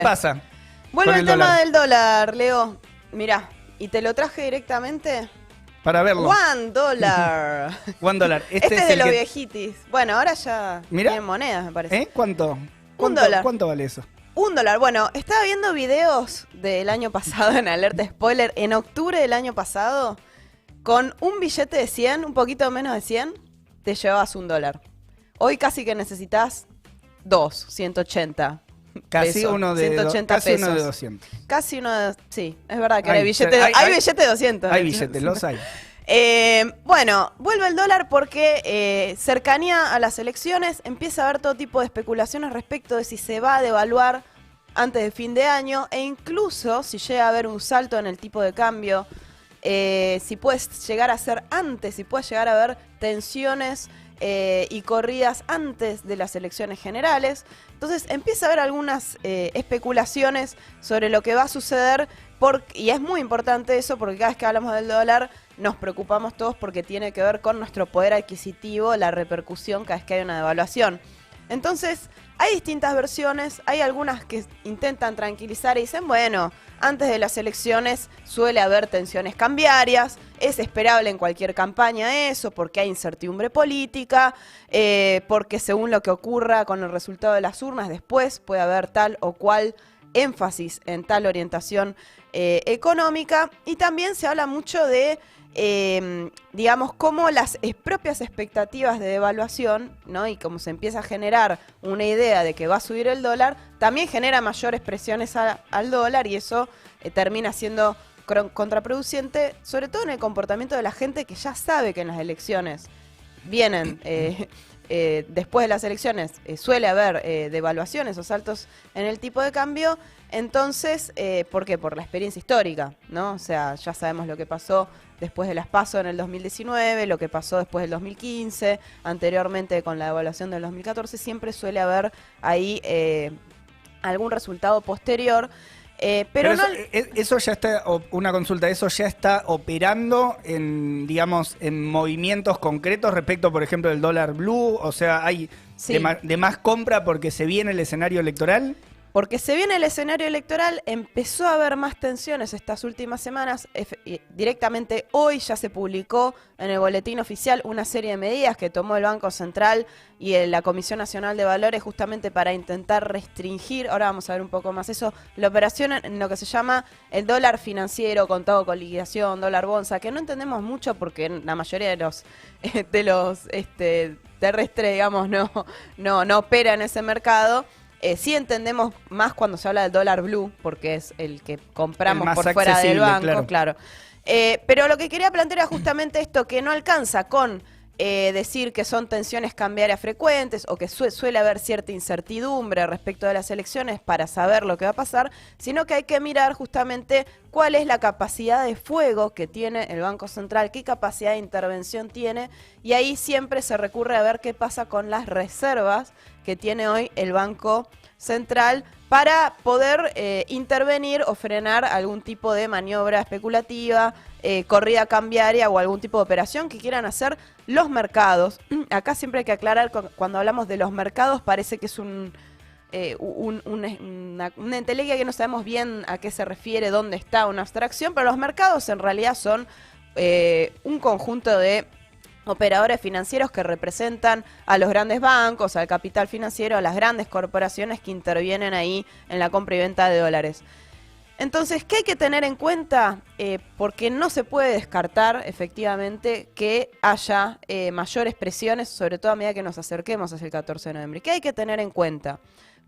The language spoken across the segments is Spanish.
Pasa. Vuelve Con el el tema dólar. del dólar, Leo. Mirá, y te lo traje directamente. Para verlo. $1. $1. Este es es de el los que... viejitis. Bueno, ahora ya Mirá. tienen monedas, me parece. ¿Cuánto? $1. ¿Cuánto vale eso? $1. Bueno, estaba viendo videos del año pasado en alerta spoiler. En octubre del año pasado, con un billete de 100, un poquito menos de 100, te llevabas $1. Hoy casi que necesitas 180. Casi pesos, uno de 180 casi pesos. uno de 200. Casi uno de... Sí, es verdad que Hay, hay billete de, hay- hay hay- billete de 200. Hay billetes, los hay. Bueno, vuelve el dólar porque cercanía a las elecciones empieza a haber todo tipo de especulaciones respecto de si se va a devaluar antes de fin de año e incluso si llega a haber un salto en el tipo de cambio, si puede llegar a ser antes, si puede llegar a haber tensiones y corridas antes de las elecciones generales. Entonces empieza a haber algunas especulaciones sobre lo que va a suceder y es muy importante eso porque cada vez que hablamos del dólar nos preocupamos todos porque tiene que ver con nuestro poder adquisitivo, la repercusión cada vez que hay una devaluación. Entonces, hay distintas versiones, hay algunas que intentan tranquilizar y dicen, bueno, antes de las elecciones suele haber tensiones cambiarias, es esperable en cualquier campaña eso, porque hay incertidumbre política, porque según lo que ocurra con el resultado de las urnas, después puede haber tal o cual énfasis en tal orientación económica, y también se habla mucho de digamos, cómo las propias expectativas de devaluación, ¿no? Y cómo se empieza a generar una idea de que va a subir el dólar, también genera mayores presiones al dólar y eso termina siendo contraproducente, sobre todo en el comportamiento de la gente que ya sabe que en las elecciones vienen... después de las elecciones suele haber devaluaciones o saltos en el tipo de cambio, entonces, ¿por qué? Por la experiencia histórica, ¿no? O sea, ya sabemos lo que pasó después de las PASO en el 2019, lo que pasó después del 2015, anteriormente con la devaluación del 2014, siempre suele haber ahí algún resultado posterior. Pero no... eso ya está, una consulta, eso ya está operando en, digamos, en movimientos concretos respecto, por ejemplo, del dólar blue, o sea, hay Sí. de más compra porque se viene el escenario electoral. Porque se viene el escenario electoral, empezó a haber más tensiones estas últimas semanas. Directamente hoy ya se publicó en el boletín oficial una serie de medidas que tomó el Banco Central y la Comisión Nacional de Valores justamente para intentar restringir, ahora vamos a ver un poco más eso, la operación en lo que se llama el dólar financiero, contado con liquidación, dólar bonza, que no entendemos mucho porque la mayoría de los terrestres, digamos, no opera en ese mercado. Sí entendemos más cuando se habla del dólar blue, porque es el que compramos más por fuera del accesible, banco, claro. Pero lo que quería plantear era justamente esto, que no alcanza con decir que son tensiones cambiarias frecuentes o que suele haber cierta incertidumbre respecto de las elecciones para saber lo que va a pasar, sino que hay que mirar justamente cuál es la capacidad de fuego que tiene el Banco Central, qué capacidad de intervención tiene, y ahí siempre se recurre a ver qué pasa con las reservas que tiene hoy el Banco Central para poder intervenir o frenar algún tipo de maniobra especulativa, corrida cambiaria o algún tipo de operación que quieran hacer los mercados. Acá siempre hay que aclarar, cuando hablamos de los mercados parece que es una entelequia que no sabemos bien a qué se refiere, dónde está, una abstracción, pero los mercados en realidad son un conjunto de operadores financieros que representan a los grandes bancos, al capital financiero, a las grandes corporaciones que intervienen ahí en la compra y venta de dólares. Entonces, ¿qué hay que tener en cuenta? Porque no se puede descartar efectivamente que haya mayores presiones, sobre todo a medida que nos acerquemos hacia el 14 de noviembre. ¿Qué hay que tener en cuenta?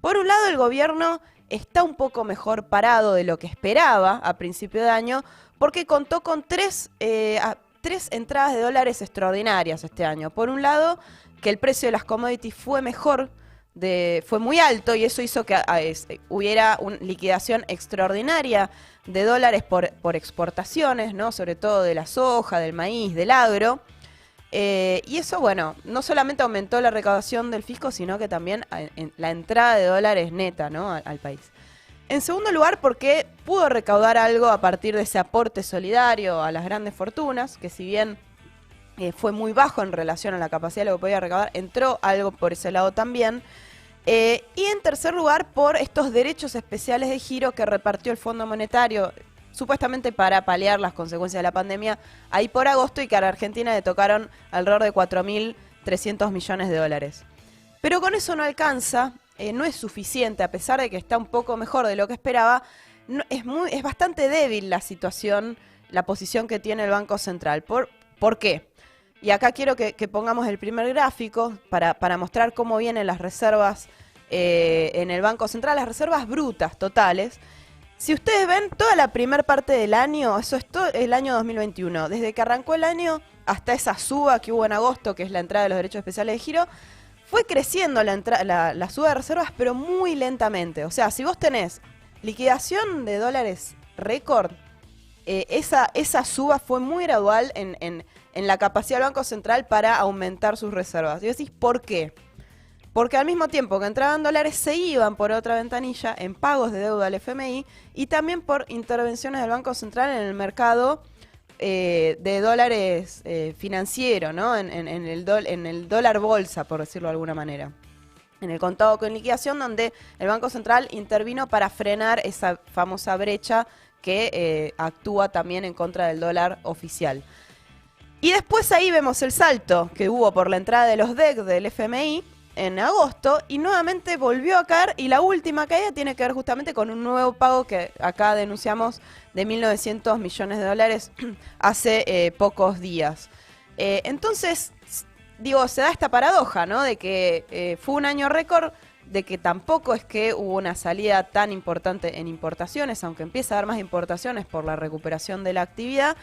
Por un lado, el gobierno está un poco mejor parado de lo que esperaba a principio de año, porque contó con tres entradas de dólares extraordinarias este año. Por un lado, que el precio de las commodities fue mejor, fue muy alto y eso hizo que hubiera una liquidación extraordinaria de dólares por exportaciones, ¿no? Sobre todo de la soja, del maíz, del agro. Y eso, bueno, no solamente aumentó la recaudación del fisco, sino que también la entrada de dólares neta, ¿no? al país. En segundo lugar, porque pudo recaudar algo a partir de ese aporte solidario a las grandes fortunas, que si bien fue muy bajo en relación a la capacidad de lo que podía recaudar, entró algo por ese lado también. Y en tercer lugar, por estos derechos especiales de giro que repartió el Fondo Monetario, supuestamente para paliar las consecuencias de la pandemia, ahí por agosto, y que a la Argentina le tocaron alrededor de 4.300 millones de dólares. Pero con eso no alcanza, no es suficiente, a pesar de que está un poco mejor de lo que esperaba. Es bastante débil la situación, la posición que tiene el Banco Central. ¿Por qué? Y acá quiero que pongamos el primer gráfico para mostrar cómo vienen las reservas en el Banco Central, las reservas brutas totales. Si ustedes ven toda la primera parte del año, eso es todo el año 2021, desde que arrancó el año hasta esa suba que hubo en agosto, que es la entrada de los derechos especiales de giro, fue creciendo la suba de reservas, pero muy lentamente. O sea, si vos tenés liquidación de dólares récord, esa suba fue muy gradual en la capacidad del Banco Central para aumentar sus reservas. Y decís, ¿por qué? Porque al mismo tiempo que entraban dólares, se iban por otra ventanilla en pagos de deuda al FMI y también por intervenciones del Banco Central en el mercado de dólares financiero, ¿no? En el dólar bolsa, por decirlo de alguna manera. En el contado con liquidación, donde el Banco Central intervino para frenar esa famosa brecha que actúa también en contra del dólar oficial. Y después ahí vemos el salto que hubo por la entrada de los DEC del FMI en agosto y nuevamente volvió a caer, y la última caída tiene que ver justamente con un nuevo pago que acá denunciamos de 1.900 millones de dólares hace pocos días. Entonces, digo, se da esta paradoja, ¿no? De que fue un año récord, de que tampoco es que hubo una salida tan importante en importaciones, aunque empieza a haber más importaciones por la recuperación de la actividad,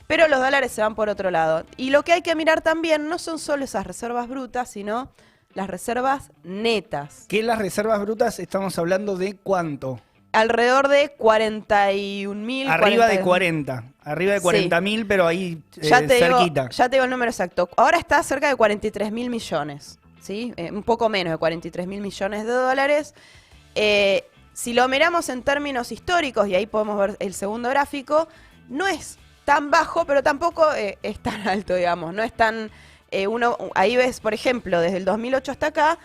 pero los dólares se van por otro lado. Y lo que hay que mirar también no son solo esas reservas brutas, sino las reservas netas. ¿Qué las reservas brutas estamos hablando de cuánto? Alrededor de 41.000. Arriba de 40. Arriba de 40.000, sí. Pero ahí cerquita. Ya te digo el número exacto. Ahora está cerca de 43.000 millones. ¿Sí? Un poco menos de 43.000 millones de dólares. Si lo miramos en términos históricos, y ahí podemos ver el segundo gráfico, no es tan bajo, pero tampoco es tan alto, digamos. No es tan... ahí ves, por ejemplo, desde el 2008 hasta acá,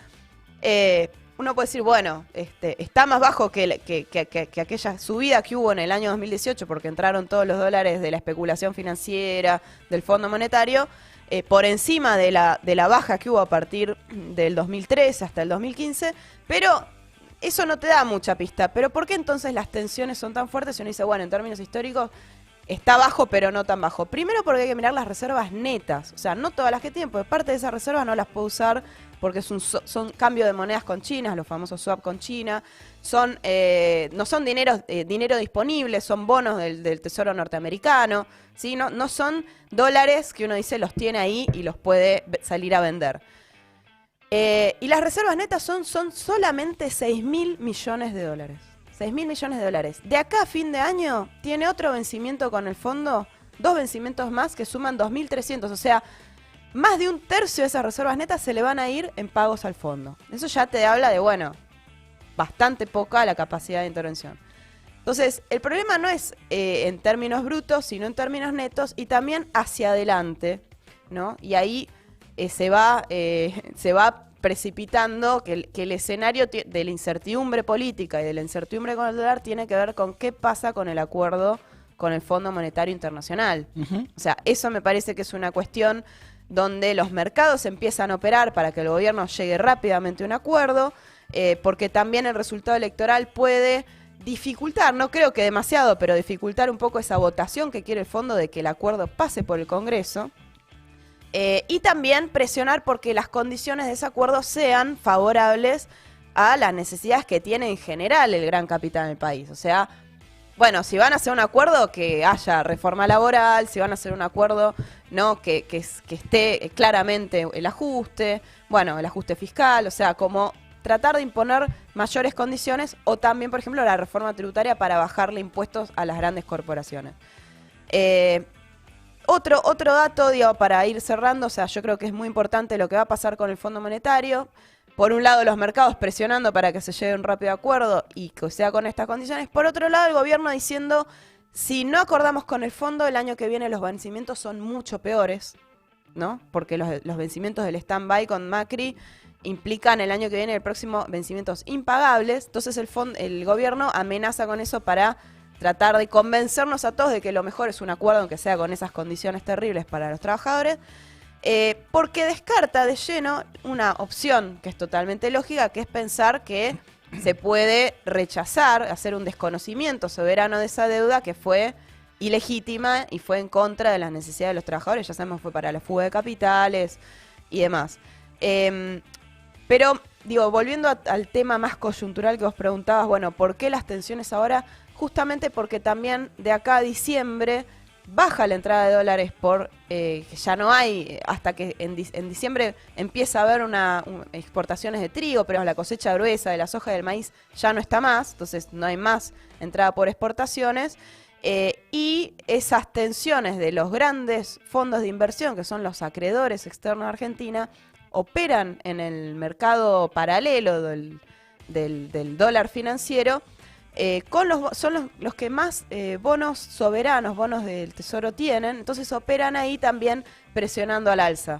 uno puede decir, bueno, está más bajo que aquella subida que hubo en el año 2018, porque entraron todos los dólares de la especulación financiera, del Fondo Monetario, por encima de la baja que hubo a partir del 2013 hasta el 2015, pero eso no te da mucha pista. Pero ¿por qué entonces las tensiones son tan fuertes? Si uno dice, bueno, en términos históricos, está bajo, pero no tan bajo. Primero porque hay que mirar las reservas netas. O sea, no todas las que tienen, porque parte de esas reservas no las puedo usar porque son cambio de monedas con China, los famosos swap con China. No son dinero disponible, son bonos del Tesoro norteamericano. ¿Sí? No son dólares que uno dice los tiene ahí y los puede salir a vender. Y las reservas netas son solamente 6.000 millones de dólares. 6.000 millones de dólares. De acá a fin de año tiene otro vencimiento con el fondo, 2 vencimientos más que suman 2.300. O sea, más de un tercio de esas reservas netas se le van a ir en pagos al fondo. Eso ya te habla de, bueno, bastante poca la capacidad de intervención. Entonces, el problema no es en términos brutos, sino en términos netos y también hacia adelante, ¿no? Y ahí se va precipitando que el escenario de la incertidumbre política y de la incertidumbre con el dólar tiene que ver con qué pasa con el acuerdo con el Fondo Monetario Internacional. Uh-huh. O sea, eso me parece que es una cuestión donde los mercados empiezan a operar para que el gobierno llegue rápidamente a un acuerdo, porque también el resultado electoral puede dificultar, no creo que demasiado, pero dificultar un poco esa votación que quiere el fondo de que el acuerdo pase por el Congreso. Y también presionar porque las condiciones de ese acuerdo sean favorables a las necesidades que tiene en general el gran capital en el país. O sea, bueno, si van a hacer un acuerdo, que haya reforma laboral, si van a hacer un acuerdo, ¿no? que esté claramente el ajuste fiscal, o sea, como tratar de imponer mayores condiciones, o también, por ejemplo, la reforma tributaria para bajarle impuestos a las grandes corporaciones. Otro dato, digo, para ir cerrando, o sea, yo creo que es muy importante lo que va a pasar con el Fondo Monetario. Por un lado, los mercados presionando para que se llegue a un rápido acuerdo y que sea con estas condiciones. Por otro lado, el gobierno diciendo, si no acordamos con el fondo, el año que viene los vencimientos son mucho peores, ¿no? Porque los vencimientos del stand-by con Macri implican el año que viene, el próximo, vencimientos impagables. Entonces el gobierno amenaza con eso para tratar de convencernos a todos de que lo mejor es un acuerdo, aunque sea con esas condiciones terribles para los trabajadores, porque descarta de lleno una opción que es totalmente lógica, que es pensar que se puede rechazar, hacer un desconocimiento soberano de esa deuda que fue ilegítima y fue en contra de las necesidades de los trabajadores. Ya sabemos, fue para la fuga de capitales y demás. Pero, digo, volviendo al tema más coyuntural que vos preguntabas, bueno, ¿por qué las tensiones ahora? Justamente porque también de acá a diciembre baja la entrada de dólares por que ya no hay, hasta que en diciembre empieza a haber exportaciones de trigo, pero la cosecha gruesa de la soja y del maíz ya no está más, entonces no hay más entrada por exportaciones. Y esas tensiones de los grandes fondos de inversión, que son los acreedores externos de Argentina, operan en el mercado paralelo del dólar financiero, son los que más bonos soberanos, bonos del Tesoro tienen, entonces operan ahí también presionando al alza.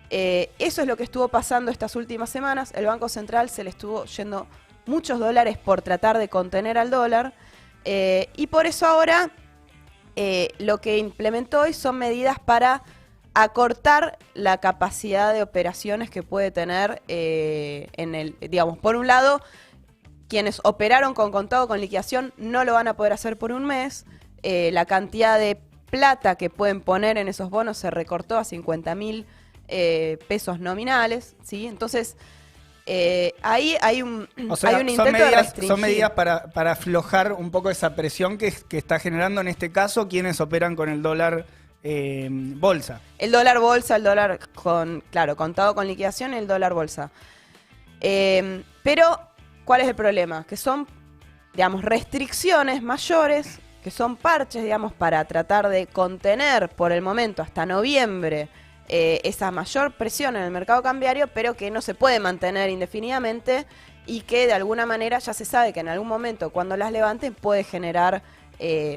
Eso es lo que estuvo pasando estas últimas semanas. El Banco Central se le estuvo yendo muchos dólares por tratar de contener al dólar, y por eso ahora lo que implementó hoy son medidas para acortar la capacidad de operaciones que puede tener digamos, por un lado, quienes operaron con contado con liquidación no lo van a poder hacer por un mes. La cantidad de plata que pueden poner en esos bonos se recortó a 50.000 pesos nominales, ¿sí? Entonces, ahí hay un intento de restringir. Son medidas para aflojar un poco esa presión que está generando en este caso quienes operan con el dólar bolsa. El dólar bolsa, el dólar contado con liquidación y el dólar bolsa. Pero ¿cuál es el problema? Que son, digamos, restricciones mayores, que son parches, digamos, para tratar de contener por el momento hasta noviembre esa mayor presión en el mercado cambiario, pero que no se puede mantener indefinidamente y que de alguna manera ya se sabe que en algún momento cuando las levanten puede generar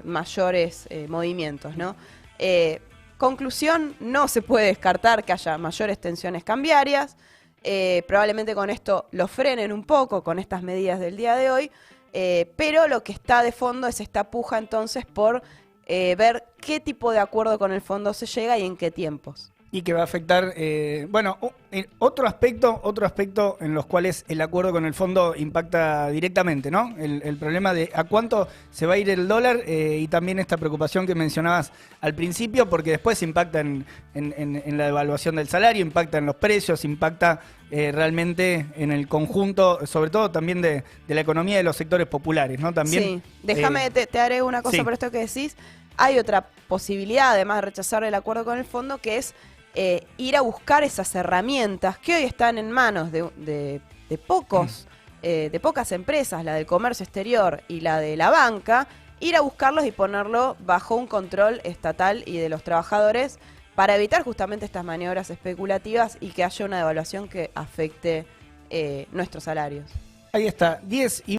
mayores movimientos, ¿no? Conclusión, no se puede descartar que haya mayores tensiones cambiarias. Probablemente con esto lo frenen un poco con estas medidas del día de hoy, pero lo que está de fondo es esta puja entonces por ver qué tipo de acuerdo con el fondo se llega y en qué tiempos. Y que va a afectar, otro aspecto en los cuales el acuerdo con el fondo impacta directamente, ¿no? El problema de a cuánto se va a ir el dólar y también esta preocupación que mencionabas al principio, porque después impacta en la devaluación del salario, impacta en los precios, impacta realmente en el conjunto, sobre todo también de la economía de los sectores populares, ¿no? También, sí, déjame, te haré una cosa por esto que decís. Hay otra posibilidad, además de rechazar el acuerdo con el fondo, que es ir a buscar esas herramientas que hoy están en manos de pocas empresas, la del comercio exterior y la de la banca, ir a buscarlos y ponerlo bajo un control estatal y de los trabajadores para evitar justamente estas maniobras especulativas y que haya una devaluación que afecte nuestros salarios. Ahí está, 10 y